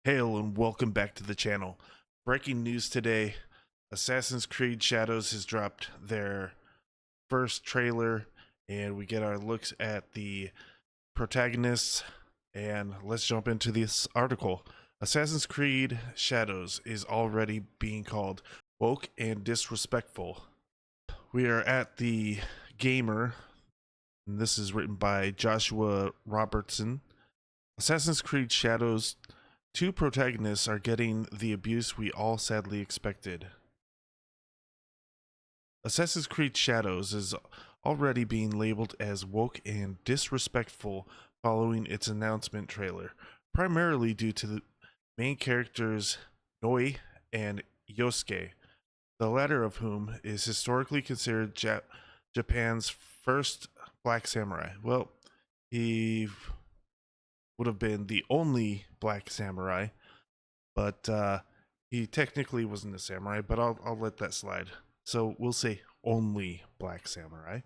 Hail and welcome back to the channel. Breaking news today, Assassin's Creed Shadows has dropped their first trailer and we get our looks at the protagonists, and let's jump into this article. Assassin's Creed Shadows is already being called woke and disrespectful. We are at the Gamer, and this is written by Joshua Robertson. Assassin's Creed Shadows two protagonists are getting the abuse we all sadly expected. Assassin's Creed Shadows is already being labeled as woke and disrespectful following its announcement trailer, primarily due to the main characters Noi and Yosuke, the latter of whom is historically considered Japan's first black samurai. Well, he would have been the only black samurai, but he technically wasn't a samurai, but I'll let that slide. So we'll say only black samurai.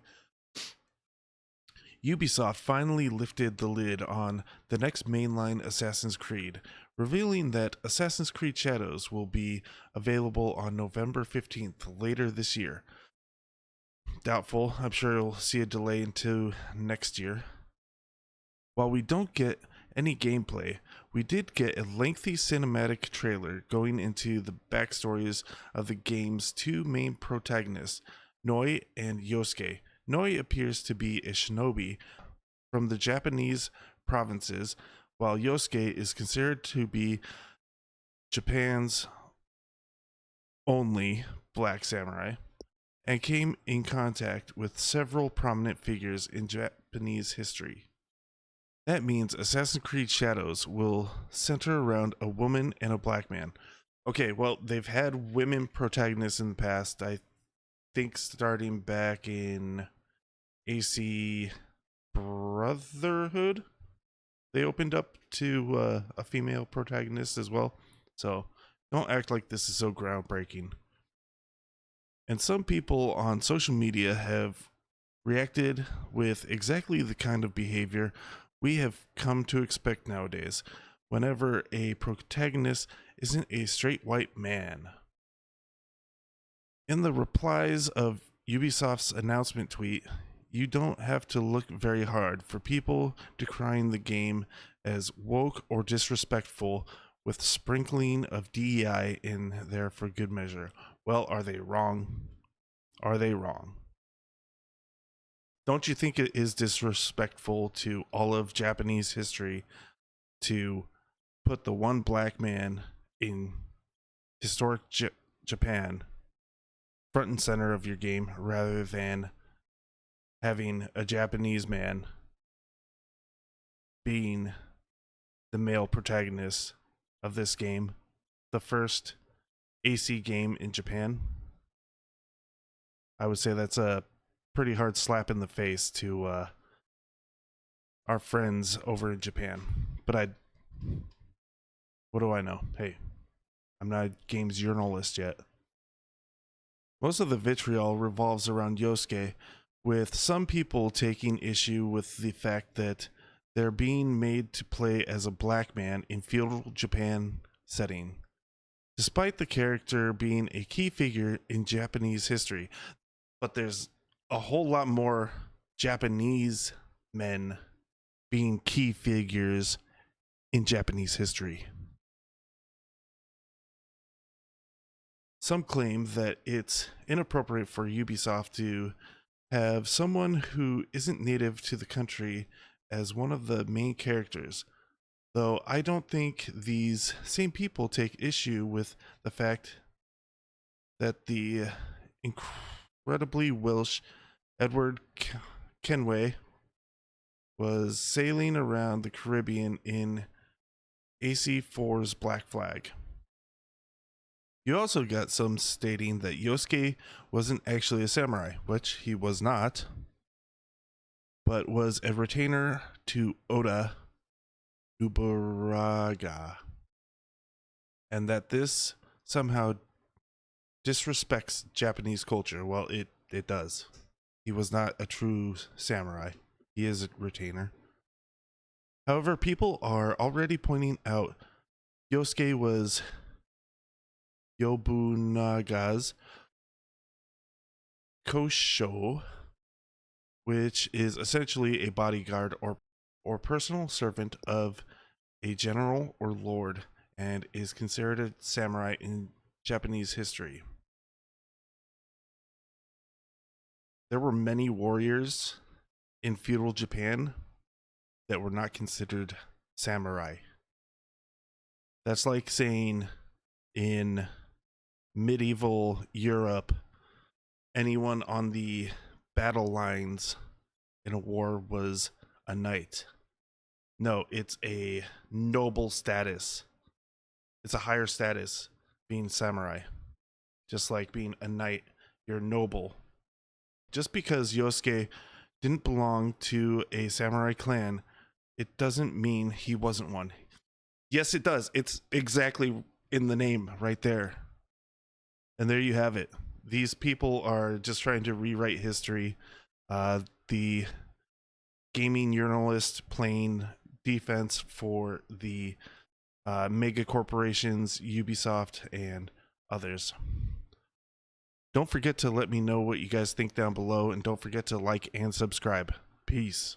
Ubisoft finally lifted the lid on the next mainline Assassin's Creed, revealing that Assassin's Creed Shadows will be available on November 15th later this year. Doubtful. I'm sure you'll see a delay into next year. While we don't get any gameplay, we did get a lengthy cinematic trailer going into the backstories of the game's two main protagonists, Noi and Yosuke. Noi appears to be a shinobi from the Japanese provinces, while Yosuke is considered to be Japan's only black samurai, and came in contact with several prominent figures in Japanese history. That means Assassin's Creed Shadows will center around a woman and a black man. Okay, well, they've had women protagonists in the past. I think starting back in AC Brotherhood, they opened up to a female protagonist as well. So don't act like this is so groundbreaking. And some people on social media have reacted with exactly the kind of behavior we have come to expect nowadays whenever a protagonist isn't a straight white man. In the replies of Ubisoft's announcement tweet, you don't have to look very hard for people decrying the game as woke or disrespectful with sprinkling of DEI in there for good measure. Well, are they wrong? Are they wrong? Don't you think it is disrespectful to all of Japanese history to put the one black man in historic Japan front and center of your game rather than having a Japanese man being the male protagonist of this game, the first AC game in Japan? I would say that's a pretty hard slap in the face to our friends over in Japan. But what do I know? Hey, I'm not a games journalist yet. Most of the vitriol revolves around Yosuke, with some people taking issue with the fact that they're being made to play as a black man in feudal Japan setting. Despite the character being a key figure in Japanese history, but there's a whole lot more Japanese men being key figures in Japanese history. Some claim that it's inappropriate for Ubisoft to have someone who isn't native to the country as one of the main characters, though I don't think these same people take issue with the fact that the incredibly Welsh Edward Kenway was sailing around the Caribbean in AC4's Black Flag. You also got some stating that Yosuke wasn't actually a samurai, which he was not, but was a retainer to Oda Nobunaga, and that this somehow disrespects Japanese culture. Well, it does. He was not a true samurai. He is a retainer. However, people are already pointing out Yosuke was Yobunaga's Kosho, which is essentially a bodyguard or personal servant of a general or lord, and is considered a samurai in Japanese history. There were many warriors in feudal Japan that were not considered samurai. That's like saying in medieval Europe, anyone on the battle lines in a war was a knight. No, it's a noble status. It's a higher status being samurai. Just like being a knight, you're noble. Just because Yosuke didn't belong to a samurai clan, it doesn't mean he wasn't one. Yes, it does. It's exactly in the name right there. And there you have it. These people are just trying to rewrite history. The gaming journalist playing defense for the mega corporations, Ubisoft, and others. Don't forget to let me know what you guys think down below, and don't forget to like and subscribe. Peace.